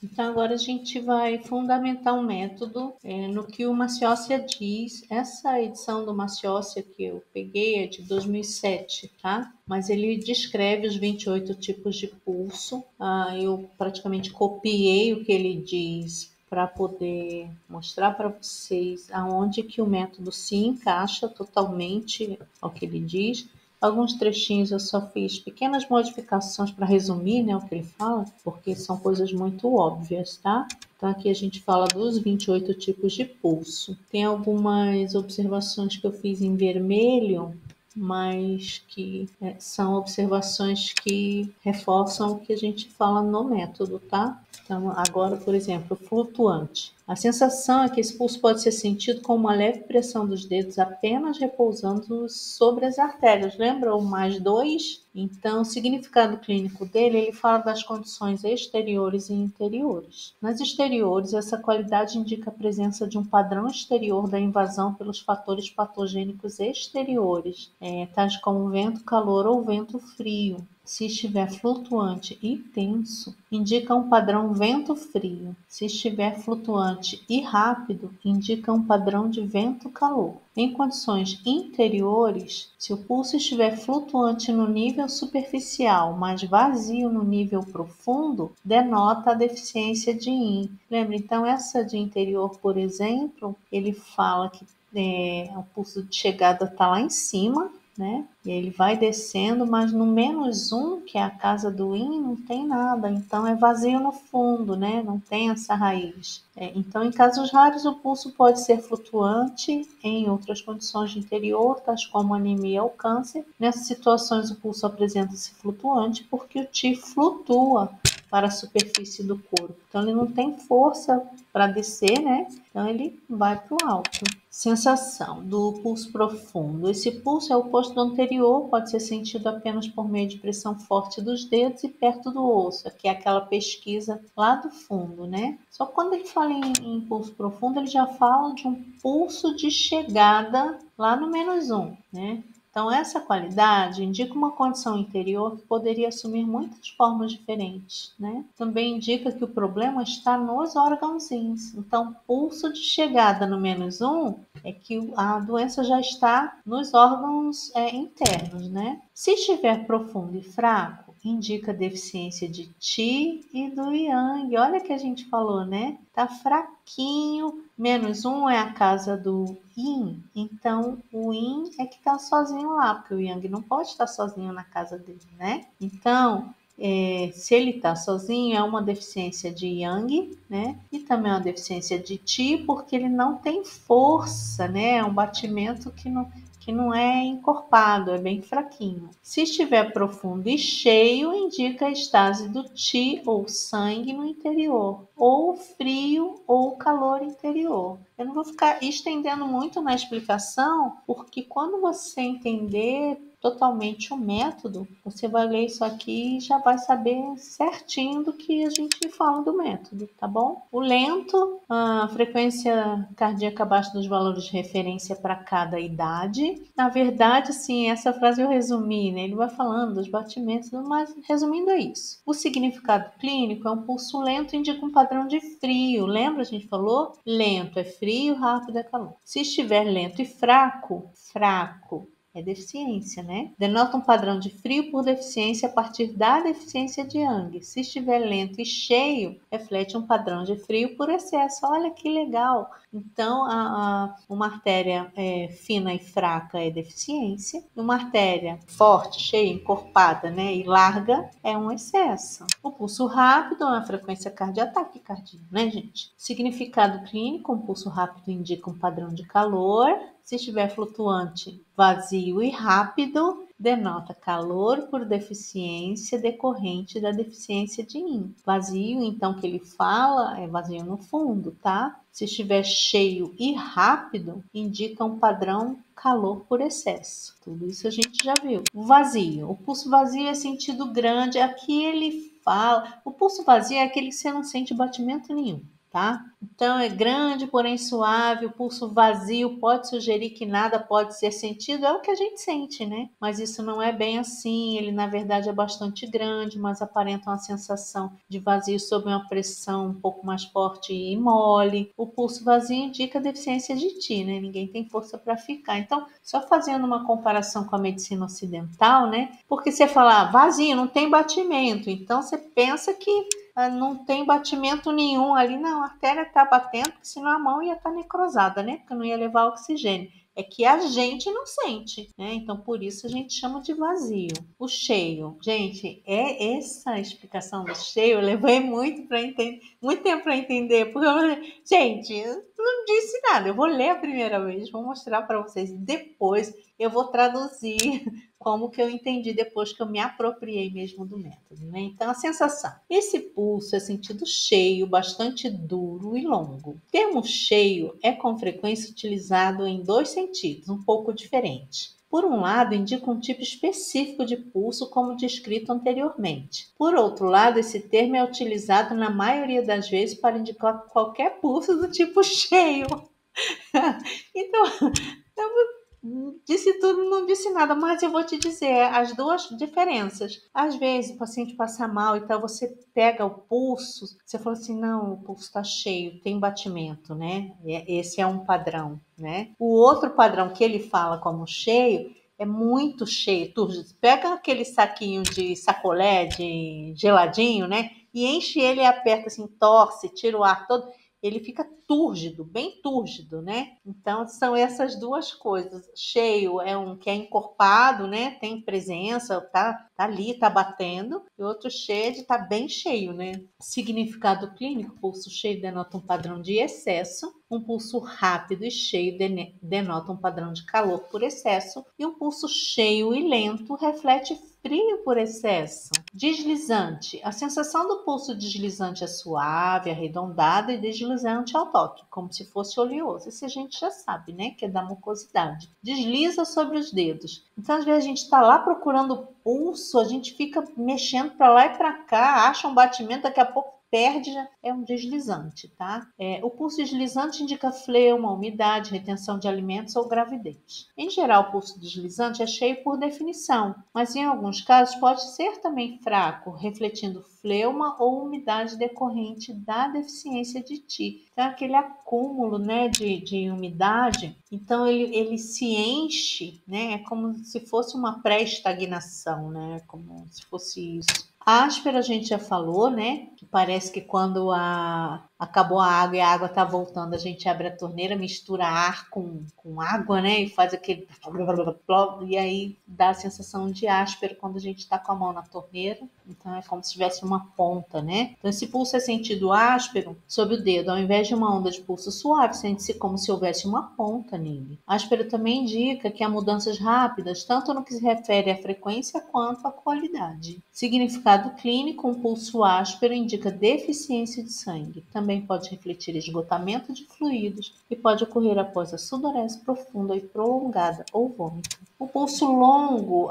Então, agora a gente vai fundamentar um método no que o Maciossia diz. Essa edição do Maciossia que eu peguei é de 2007, tá? Mas ele descreve os 28 tipos de pulso. Eu praticamente copiei o que ele diz para poder mostrar para vocês aonde que o método se encaixa totalmente ao que ele diz. Alguns trechinhos eu só fiz pequenas modificações para resumir, né, o que ele fala, porque são coisas muito óbvias, tá? Então aqui a gente fala dos 28 tipos de pulso. Tem algumas observações que eu fiz em vermelho, mas que são observações que reforçam o que a gente fala no método, tá? Então, agora, por exemplo, flutuante. A sensação é que esse pulso pode ser sentido com uma leve pressão dos dedos apenas repousando sobre as artérias. Lembra o +2? Então, o significado clínico dele, ele fala das condições exteriores e interiores. Nas exteriores, essa qualidade indica a presença de um padrão exterior da invasão pelos fatores patogênicos exteriores, tais como vento, calor ou vento frio. Se estiver flutuante e tenso, indica um padrão vento frio. Se estiver flutuante e rápido, indica um padrão de vento calor. Em condições interiores, se o pulso estiver flutuante no nível superficial, mas vazio no nível profundo, denota a deficiência de Yin. Lembra, então, essa de interior, por exemplo, ele fala que o pulso de chegada está lá em cima, né? E ele vai descendo, mas no -1, que é a casa do Yin, não tem nada. Então é vazio no fundo, né? Não tem essa raiz. Então, em casos raros, o pulso pode ser flutuante em outras condições de interior, tais como anemia ou câncer. Nessas situações, o pulso apresenta-se flutuante porque o Qi flutua para a superfície do corpo. Então, ele não tem força para descer, né? Então, ele vai para o alto. Sensação do pulso profundo. Esse pulso é o oposto do anterior, pode ser sentido apenas por meio de pressão forte dos dedos e perto do osso, que é aquela pesquisa lá do fundo, né? Só que quando ele fala em pulso profundo, ele já fala de um pulso de chegada lá no -1, né? Então, essa qualidade indica uma condição interior que poderia assumir muitas formas diferentes, né? Também indica que o problema está nos órgãozinhos. Então, pulso de chegada no -1 é que a doença já está nos órgãos internos, né? Se estiver profundo e fraco, indica deficiência de Qi e do Yang. Olha que a gente falou, né? Tá fraquinho. -1 é a casa do Yin. Então, o Yin é que tá sozinho lá, porque o Yang não pode estar sozinho na casa dele, né? Então, se ele está sozinho, é uma deficiência de Yang, né? E também uma deficiência de Qi, porque ele não tem força, né? É um batimento que não é encorpado, é bem fraquinho. Se estiver profundo e cheio, indica a estase do Qi ou sangue no interior, ou frio ou calor interior. Eu não vou ficar estendendo muito na explicação, porque quando você entender totalmente o método, você vai ler isso aqui e já vai saber certinho do que a gente fala do método, tá bom? O lento, a frequência cardíaca abaixo dos valores de referência para cada idade. Na verdade, sim, essa frase eu resumi, né? Ele vai falando dos batimentos, mas resumindo é isso. O significado clínico é um pulso lento, indica um padrão de frio. Lembra, a gente falou? Lento é frio, rápido é calor. Se estiver lento e fraco, fraco é deficiência, né? Denota um padrão de frio por deficiência a partir da deficiência de Yang. Se estiver lento e cheio, reflete um padrão de frio por excesso. Olha que legal! Então, uma artéria fina e fraca é deficiência. Uma artéria forte, cheia, encorpada, né, e larga é um excesso. O pulso rápido é uma frequência cardíaca, taquicardia, né, gente? Significado clínico, um pulso rápido indica um padrão de calor. Se estiver flutuante, vazio e rápido, denota calor por deficiência decorrente da deficiência de Yin. Vazio, então, que ele fala, é vazio no fundo, tá? Se estiver cheio e rápido, indica um padrão calor por excesso. Tudo isso a gente já viu. O vazio. O pulso vazio é sentido grande. Aqui ele fala. O pulso vazio é aquele que você não sente batimento nenhum. tá? Então é grande, porém suave, o pulso vazio pode sugerir que nada pode ser sentido, é o que a gente sente, né? Mas isso não é bem assim, ele na verdade é bastante grande, mas aparenta uma sensação de vazio sob uma pressão um pouco mais forte e mole. O pulso vazio indica deficiência de Ti, né? Ninguém tem força para ficar. Então, só fazendo uma comparação com a medicina ocidental, né? Porque você fala vazio, não tem batimento, então você pensa que não tem batimento nenhum ali, não, a artéria está batendo, porque senão a mão ia estar necrosada, né? Porque não ia levar oxigênio. É que a gente não sente, né? Então, por isso a gente chama de vazio. O cheio, gente, é essa explicação do cheio, eu levei muito para entender, muito tempo para entender, porque gente, eu não disse nada. Eu vou ler a primeira vez, vou mostrar para vocês, depois eu vou traduzir como que eu entendi depois que eu me apropriei mesmo do método, né? Então, a sensação. Esse pulso é sentido cheio, bastante duro e longo. O termo cheio é com frequência utilizado em dois sentidos, um pouco diferentes. Por um lado, indica um tipo específico de pulso, como descrito anteriormente. Por outro lado, esse termo é utilizado na maioria das vezes para indicar qualquer pulso do tipo cheio. Então, disse tudo, não disse nada, mas eu vou te dizer as duas diferenças. Às vezes o paciente passa mal, então você pega o pulso, você fala assim, não, o pulso está cheio, tem batimento, né? Esse é um padrão, né? O outro padrão que ele fala como cheio é muito cheio, turvo. Pega aquele saquinho de sacolé, de geladinho, né? E enche ele e aperta assim, torce, tira o ar todo, ele fica túrgido, bem túrgido, né? Então são essas duas coisas. Cheio é um que é encorpado, né? Tem presença, tá ali, tá batendo. E outro cheio de tá bem cheio, né? Significado clínico: pulso cheio denota um padrão de excesso. Um pulso rápido e cheio denota um padrão de calor por excesso. E um pulso cheio e lento reflete frio por excesso. Deslizante. A sensação do pulso deslizante é suave, arredondada e deslizante ao toque, como se fosse oleoso. Isso a gente já sabe, né? Que é da mucosidade. Desliza sobre os dedos. Então, às vezes, a gente está lá procurando o pulso, a gente fica mexendo para lá e para cá, acha um batimento, daqui a pouco perde, é um deslizante, tá? O pulso deslizante indica fleuma, umidade, retenção de alimentos ou gravidez. Em geral, o pulso deslizante é cheio por definição, mas em alguns casos pode ser também fraco, refletindo fleuma ou umidade decorrente da deficiência de Ti. Então, aquele acúmulo, né, de umidade, então ele se enche, né? É como se fosse uma pré-estagnação, né? Como se fosse isso. A áspera a gente já falou, né? Que parece que quando acabou a água e a água está voltando, a gente abre a torneira, mistura ar com água, né? E faz aquele... E aí dá a sensação de áspero quando a gente está com a mão na torneira. Então é como se tivesse uma ponta, né? Então esse pulso é sentido áspero sob o dedo. Ao invés de uma onda de pulso suave, sente-se como se houvesse uma ponta nele. Áspero também indica que há mudanças rápidas, tanto no que se refere à frequência quanto à qualidade. Significado clínico: um pulso áspero indica deficiência de sangue. Também pode refletir esgotamento de fluidos e pode ocorrer após a sudorese profunda e prolongada ou vômito. O pulso longo,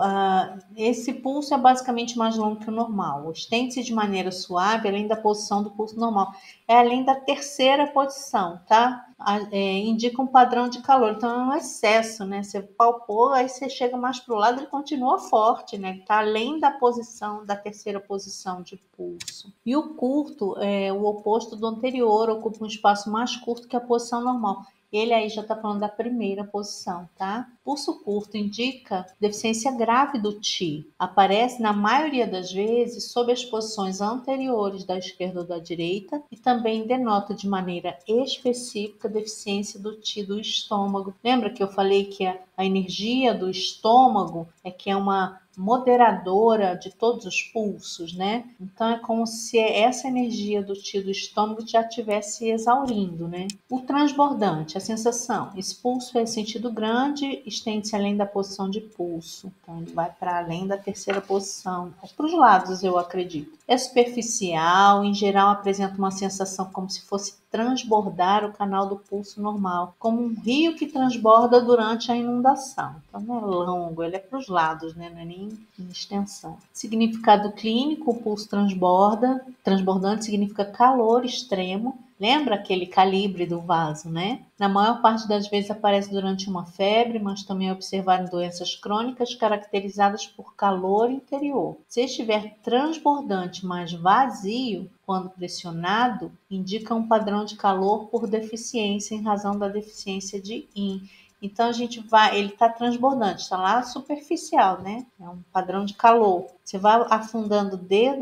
esse pulso é basicamente mais longo que o normal. Estende-se de maneira suave, além da posição do pulso normal. É além da terceira posição, tá? Indica um padrão de calor, então é um excesso, né? Você palpou, aí você chega mais para o lado, ele continua forte, né? Está além da posição, da terceira posição de pulso. E o curto é o oposto do anterior, ocupa um espaço mais curto que a posição normal. Ele aí já está falando da primeira posição, tá? Pulso curto indica deficiência grave do Ti. Aparece na maioria das vezes sob as posições anteriores da esquerda ou da direita e também denota de maneira específica a deficiência do Ti do estômago. Lembra que eu falei que a energia do estômago é que é uma moderadora de todos os pulsos, né? Então é como se essa energia do Ti do estômago já estivesse exaurindo, né? O transbordante, a sensação, esse pulso é sentido grande, estende-se além da posição de pulso, então ele vai para além da terceira posição, para os lados, eu acredito. É superficial, em geral apresenta uma sensação como se fosse transbordar o canal do pulso normal, como um rio que transborda durante a inundação. Então não é longo, ele é para os lados, né? Não é nem em extensão. Significado clínico: o pulso transbordante significa calor extremo, Lembra aquele calibre do vaso, né? Na maior parte das vezes aparece durante uma febre, mas também é observado em doenças crônicas caracterizadas por calor interior. Se estiver transbordante, mas vazio, quando pressionado, indica um padrão de calor por deficiência em razão da deficiência de Yin. Então a gente vai, ele está transbordante, está lá superficial, né? É um padrão de calor. Você vai afundando o dedo,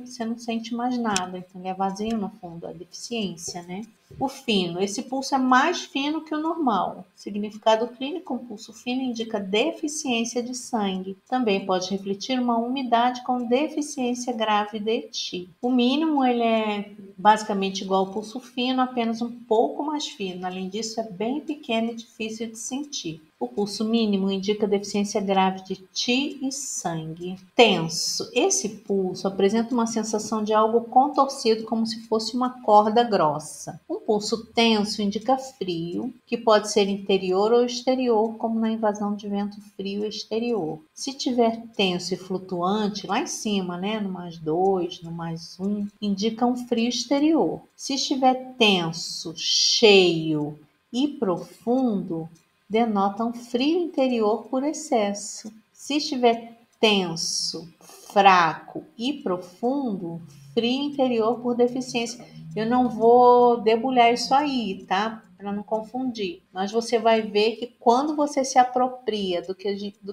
você não sente mais nada, então ele é vazio no fundo, a deficiência, né? O fino, esse pulso é mais fino que o normal. Significado clínico, um pulso fino indica deficiência de sangue. Também pode refletir uma umidade com deficiência grave de Ti. O mínimo, ele é basicamente igual ao pulso fino, apenas um pouco mais fino. Além disso, é bem pequeno e difícil de sentir. O pulso mínimo indica deficiência grave de Ti e sangue. Tenso. Esse pulso apresenta uma sensação de algo contorcido, como se fosse uma corda grossa. Um pulso tenso indica frio, que pode ser interior ou exterior, como na invasão de vento frio exterior. Se tiver tenso e flutuante, lá em cima, né, no +2, no +1, indica um frio exterior. Se estiver tenso, cheio e profundo, denota um frio interior por excesso. Se estiver tenso, fraco e profundo, frio interior por deficiência. Eu não vou debulhar isso aí, tá? Para não confundir. Mas você vai ver que quando você se apropria do que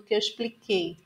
eu expliquei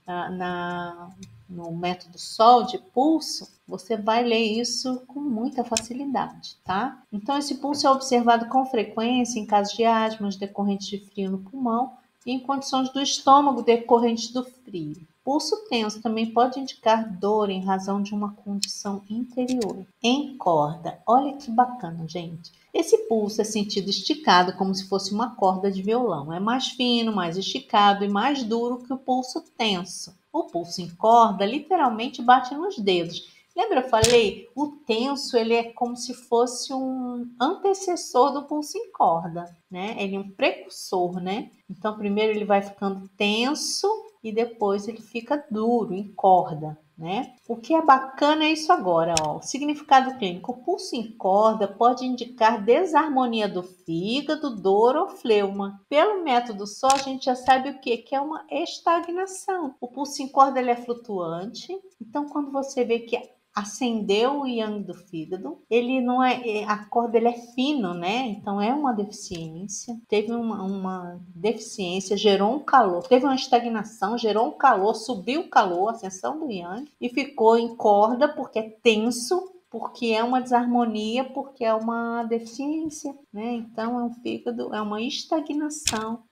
no método SOL de pulso, você vai ler isso com muita facilidade, tá? Então, esse pulso é observado com frequência em casos de asmas decorrentes de frio no pulmão e em condições do estômago decorrentes do frio. Pulso tenso também pode indicar dor em razão de uma condição interior. Em corda, olha que bacana, gente. Esse pulso é sentido esticado como se fosse uma corda de violão. É mais fino, mais esticado e mais duro que o pulso tenso. O pulso em corda literalmente bate nos dedos. Lembra eu falei? O tenso, ele é como se fosse um antecessor do pulso em corda, né? Ele é um precursor, né? Então, primeiro ele vai ficando tenso e depois ele fica duro, em corda, né? O que é bacana é isso agora, ó. O significado clínico. O pulso em corda pode indicar desarmonia do fígado, dor ou fleuma. Pelo método só, a gente já sabe o quê? Que é uma estagnação. O pulso em corda, ele é flutuante. Então, quando você vê que acendeu o yang do fígado, ele não é, a corda ele é fino, né? Então é uma deficiência. Teve uma deficiência, gerou um calor, teve uma estagnação, gerou um calor, subiu o calor, ascensão do yang, e ficou em corda porque é tenso, porque é uma desarmonia, porque é uma deficiência, né? Então é um fígado, é uma estagnação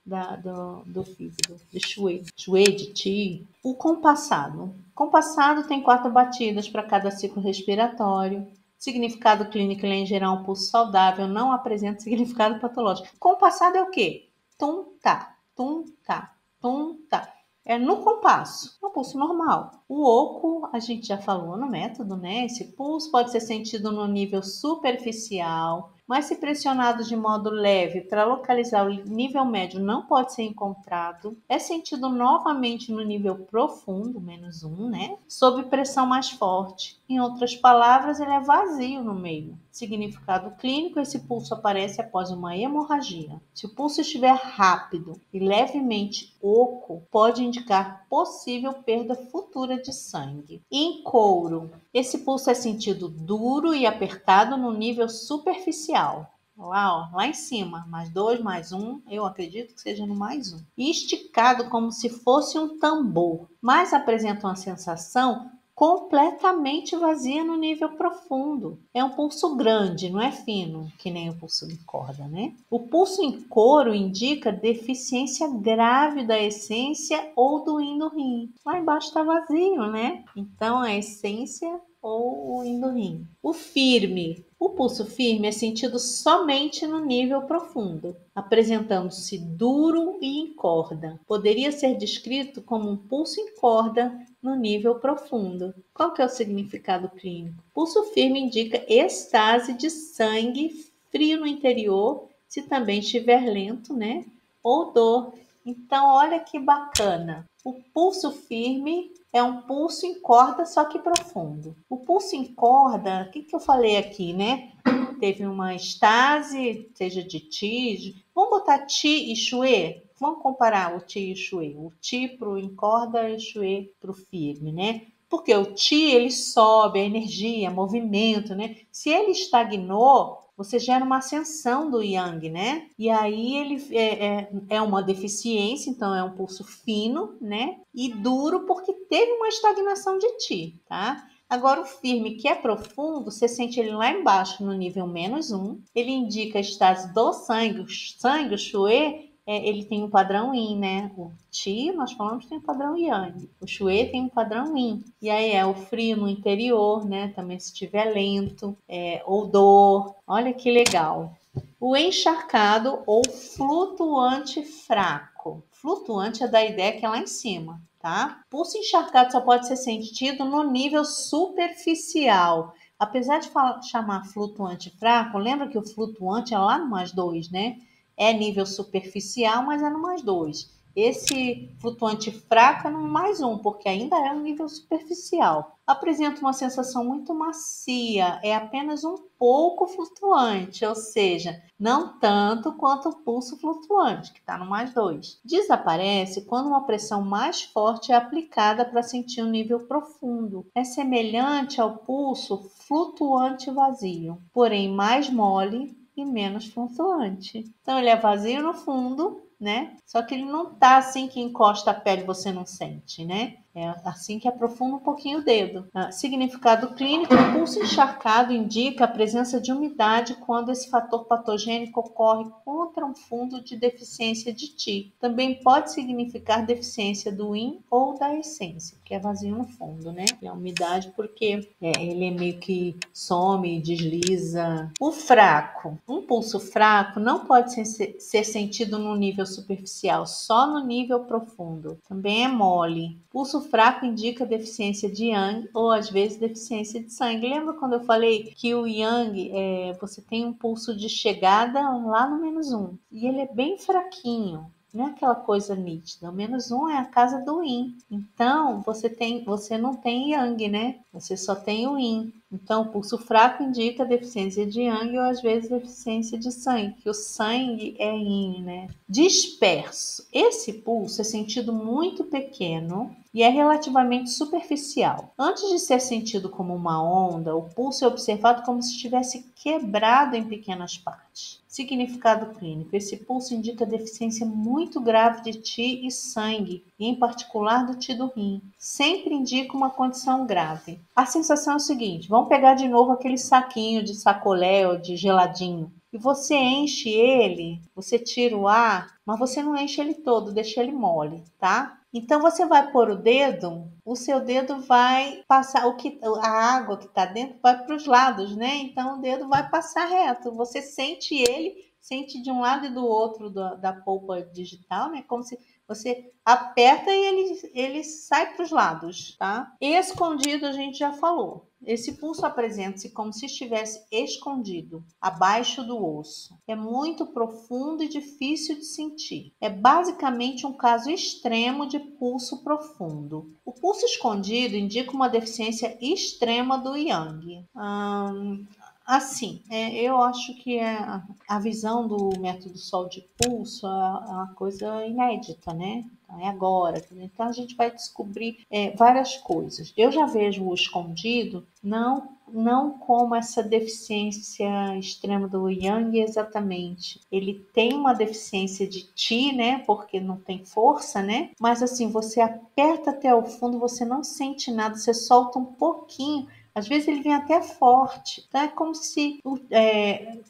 do fígado, de Shui de Qi. O compassado. Compassado tem 4 batidas para cada ciclo respiratório. Significado clínico, ele é em geral um pulso saudável, não apresenta significado patológico. Compassado é o quê? Tum-tá, tum-tá, tum-tá. É no compasso, é um pulso normal. O oco, a gente já falou no método, né? Esse pulso pode ser sentido no nível superficial, mas se pressionado de modo leve para localizar o nível médio não pode ser encontrado. É sentido novamente no nível profundo, -1, né? Sob pressão mais forte. Em outras palavras, ele é vazio no meio. Significado clínico, esse pulso aparece após uma hemorragia. Se o pulso estiver rápido e levemente oco, pode indicar possível perda futura de sangue. Em couro, esse pulso é sentido duro e apertado no nível superficial. Lá em cima, +2, +1, eu acredito que seja no +1. E esticado como se fosse um tambor, mas apresenta uma sensação completamente vazia no nível profundo. É um pulso grande, não é fino, que nem o pulso de corda, né? O pulso em couro indica deficiência grave da essência ou do yin do rim. Lá embaixo está vazio, né? Então a essência ou o yin do rim. O firme. O pulso firme é sentido somente no nível profundo, apresentando-se duro e em corda. Poderia ser descrito como um pulso em corda no nível profundo. Qual que é o significado clínico? Pulso firme indica estase de sangue frio no interior, se também estiver lento, né? Ou dor. Então, olha que bacana. O pulso firme é um pulso em corda, só que profundo. O pulso em corda, o que eu falei aqui, né? Teve uma estase, seja de Ti. Vamos botar Ti e Shui? Vamos comparar o Ti e o Shui. O Ti pro em corda e o Shui pro firme, né? Porque o Ti, ele sobe, a energia, movimento, né? Se ele estagnou, você gera uma ascensão do Yang, né? E aí ele é uma deficiência, então é um pulso fino, né? E duro porque teve uma estagnação de Ti, tá? Agora o firme, que é profundo, você sente ele lá embaixo no nível -1. Ele indica a estase do sangue. O sangue, o Shui, ele tem um padrão Yin, né? O Qi, nós falamos, tem um padrão Yang. O Shui tem um padrão Yin. E aí é o frio no interior, né? Também se estiver lento, ou dor. Olha que legal. O encharcado ou flutuante fraco. Flutuante é da ideia que é lá em cima, tá? Pulso encharcado só pode ser sentido no nível superficial. Apesar de chamar flutuante fraco, lembra que o flutuante é lá no +2, né? É nível superficial, mas é no +2. Esse flutuante fraco é no +1, porque ainda é um nível superficial. Apresenta uma sensação muito macia, é apenas um pouco flutuante, ou seja, não tanto quanto o pulso flutuante, que está no +2. Desaparece quando uma pressão mais forte é aplicada para sentir um nível profundo. É semelhante ao pulso flutuante vazio, porém mais mole e menos flutuante. Então ele é vazio no fundo, né? Só que ele não tá assim que encosta a pele e você não sente, né? É assim que aprofunda um pouquinho o dedo. Significado clínico: o pulso encharcado indica a presença de umidade quando esse fator patogênico ocorre contra um fundo de deficiência de Ti. Também pode significar deficiência do Yin ou da essência, que é vazio no fundo, né? E a umidade porque ele é meio que some, desliza. O fraco. Um pulso fraco não pode ser sentido no nível superficial, só no nível profundo. Também é mole. Pulso fraco indica deficiência de Yang ou às vezes deficiência de sangue. Lembra quando eu falei que o Yang, você tem um pulso de chegada lá no -1 e ele é bem fraquinho. Não é aquela coisa nítida. O -1 é a casa do Yin. Então, você não tem Yang, né? Você só tem o Yin. Então, o pulso fraco indica deficiência de Yang ou às vezes deficiência de sangue, que o sangue é Yin, né? Disperso. Esse pulso é sentido muito pequeno e é relativamente superficial. Antes de ser sentido como uma onda, o pulso é observado como se estivesse quebrado em pequenas partes. Significado clínico: esse pulso indica deficiência muito grave de Ti e sangue, e em particular do Ti do rim. Sempre indica uma condição grave. A sensação é o seguinte: vamos pegar de novo aquele saquinho de sacolé ou de geladinho. E você enche ele, você tira o ar, mas você não enche ele todo, deixa ele mole, tá? Então você vai pôr o seu dedo vai passar, a água que está dentro vai para os lados, né? Então o dedo vai passar reto. Você sente ele, sente de um lado e do outro da polpa digital, né? Como se você aperta e ele sai para os lados, tá? Escondido a gente já falou. Esse pulso apresenta-se como se estivesse escondido, abaixo do osso. É muito profundo e difícil de sentir. É basicamente um caso extremo de pulso profundo. O pulso escondido indica uma deficiência extrema do Yang. Assim, eu acho que a visão do método Sol de pulso é uma coisa inédita, né? Então, é agora. Então, a gente vai descobrir várias coisas. Eu já vejo o escondido não como essa deficiência extrema do Yang exatamente. Ele tem uma deficiência de Ti, né? Porque não tem força, né? Mas assim, você aperta até o fundo, você não sente nada, você solta um pouquinho. Às vezes ele vem até forte, então é como se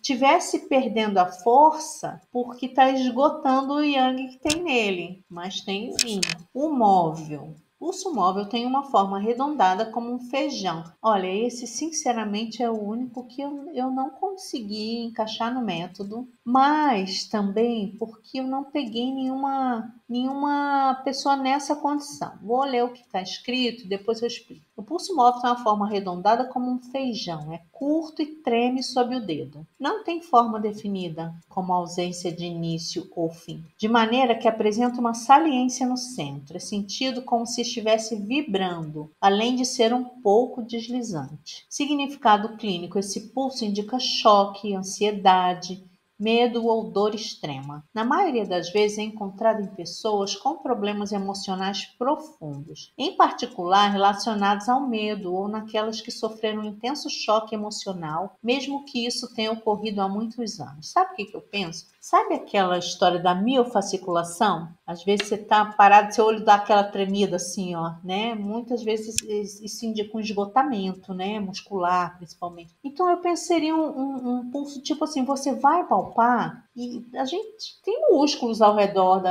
tivesse perdendo a força porque está esgotando o Yang que tem nele, mas tem o Yin. O móvel. O pulso móvel tem uma forma arredondada como um feijão. Olha, esse sinceramente é o único que eu não consegui encaixar no método, mas também porque eu não peguei nenhuma pessoa nessa condição. Vou ler o que está escrito, depois eu explico. O pulso móvel tem uma forma arredondada como um feijão, é curto e treme sob o dedo. Não tem forma definida, como ausência de início ou fim, de maneira que apresenta uma saliência no centro, é sentido como se estivesse vibrando, além de ser um pouco deslizante. Significado clínico: esse pulso indica choque, ansiedade, medo ou dor extrema. Na maioria das vezes é encontrado em pessoas com problemas emocionais profundos, em particular relacionados ao medo ou naquelas que sofreram um intenso choque emocional, mesmo que isso tenha ocorrido há muitos anos. Sabe o que eu penso? Sabe aquela história da miofasciculação? Às vezes você está parado, seu olho dá aquela tremida assim, ó, né? Muitas vezes isso indica um esgotamento, né? Muscular, principalmente. Então eu penso que seria um pulso tipo assim, você vai palpar e a gente tem músculos ao redor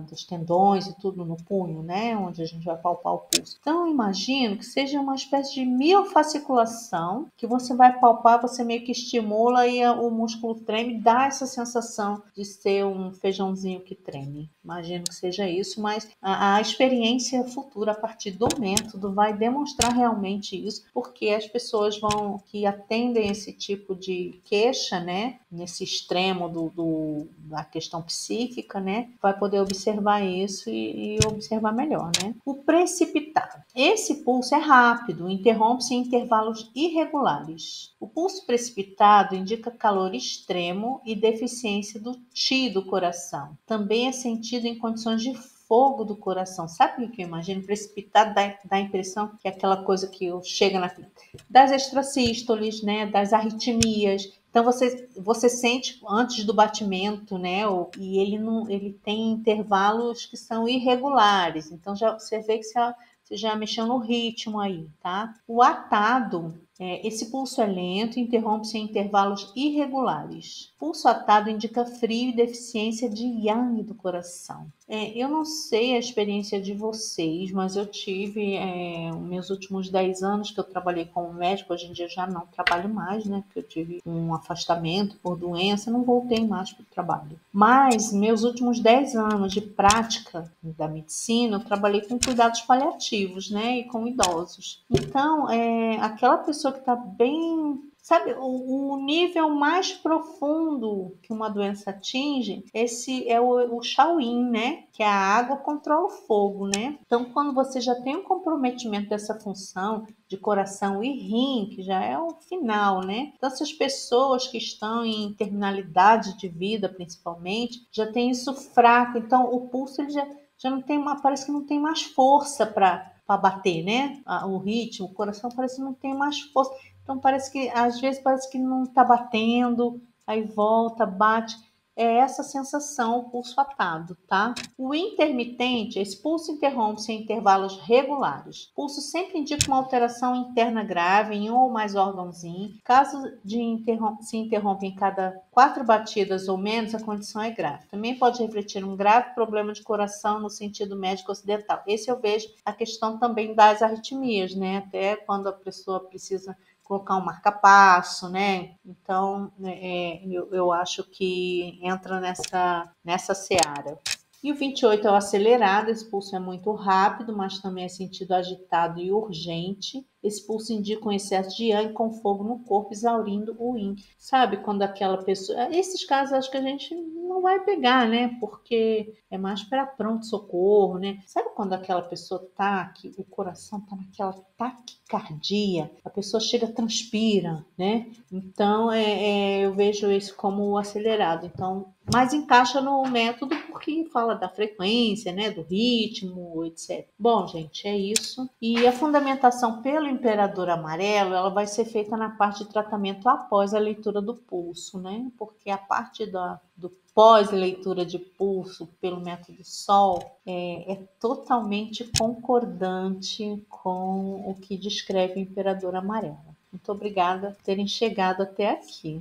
dos tendões e tudo no punho, né? Onde a gente vai palpar o pulso. Então eu imagino que seja uma espécie de miofasciculação que você vai palpar, você meio que estimula e o músculo treme, dá essa sensação de ser um feijãozinho que treme. Imagino que seja isso, mas a experiência futura a partir do método vai demonstrar realmente isso, porque as pessoas que atendem esse tipo de queixa, né, nesse extremo da questão psíquica, né, vai poder observar isso e observar melhor, né. O precipitado. Esse pulso é rápido, interrompe-se em intervalos irregulares. O pulso precipitado indica calor extremo e deficiência do Ti do coração. Também é sentido em condições de fogo do coração. Sabe o que eu imagino? Precipitado dá a impressão que é aquela coisa que chega das extrasístoles, né? Das arritmias. Então você sente antes do batimento, né? E ele tem intervalos que são irregulares. Então você vê que você já mexeu no ritmo aí, tá? O atado, esse pulso é lento e interrompe-se em intervalos irregulares. Pulso atado indica frio e deficiência de yang do coração. Eu não sei a experiência de vocês, mas eu tive meus últimos 10 anos que eu trabalhei como médico. Hoje em dia já não trabalho mais, né? Porque eu tive um afastamento por doença, não voltei mais para o trabalho. Mas meus últimos 10 anos de prática da medicina, eu trabalhei com cuidados paliativos, né? E com idosos. Então, aquela pessoa que está bem. Sabe, o nível mais profundo que uma doença atinge, esse é o Shaolin, né? Que é a água controla o fogo, né? Então, quando você já tem um comprometimento dessa função de coração e rim, que já é o final, né? Então, essas pessoas que estão em terminalidade de vida, principalmente, já tem isso fraco. Então, o pulso ele já não tem parece que não tem mais força para bater, né? O ritmo, o coração parece que não tem mais força. Então às vezes parece que não está batendo, aí volta, bate. É essa sensação, o pulso atado, tá? O intermitente, esse pulso interrompe-se em intervalos regulares. O pulso sempre indica uma alteração interna grave em um ou mais órgãozinhos. Caso se interrompa em cada 4 batidas ou menos, a condição é grave. Também pode refletir um grave problema de coração no sentido médico ocidental. Esse eu vejo a questão também das arritmias, né? Até quando a pessoa precisa colocar um marca-passo, né? Então, eu acho que entra nessa seara. E o 28 é o acelerado, esse pulso é muito rápido, mas também é sentido agitado e urgente. Esse pulso indica um excesso de yang com fogo no corpo, exaurindo o yin. Sabe quando aquela pessoa... Esses casos acho que a gente não vai pegar, né? Porque é mais para pronto-socorro, né? Sabe quando aquela pessoa que o coração tá naquela taquicardia, a pessoa chega, transpira, né? Então, eu vejo isso como acelerado. Então, mas encaixa no método porque fala da frequência, né? Do ritmo, etc. Bom, gente, é isso. E a fundamentação pelo imperador amarelo, ela vai ser feita na parte de tratamento após a leitura do pulso, né? Porque a parte do pós-leitura de pulso pelo método SOL é totalmente concordante com o que descreve o imperador amarelo. Muito obrigada por terem chegado até aqui.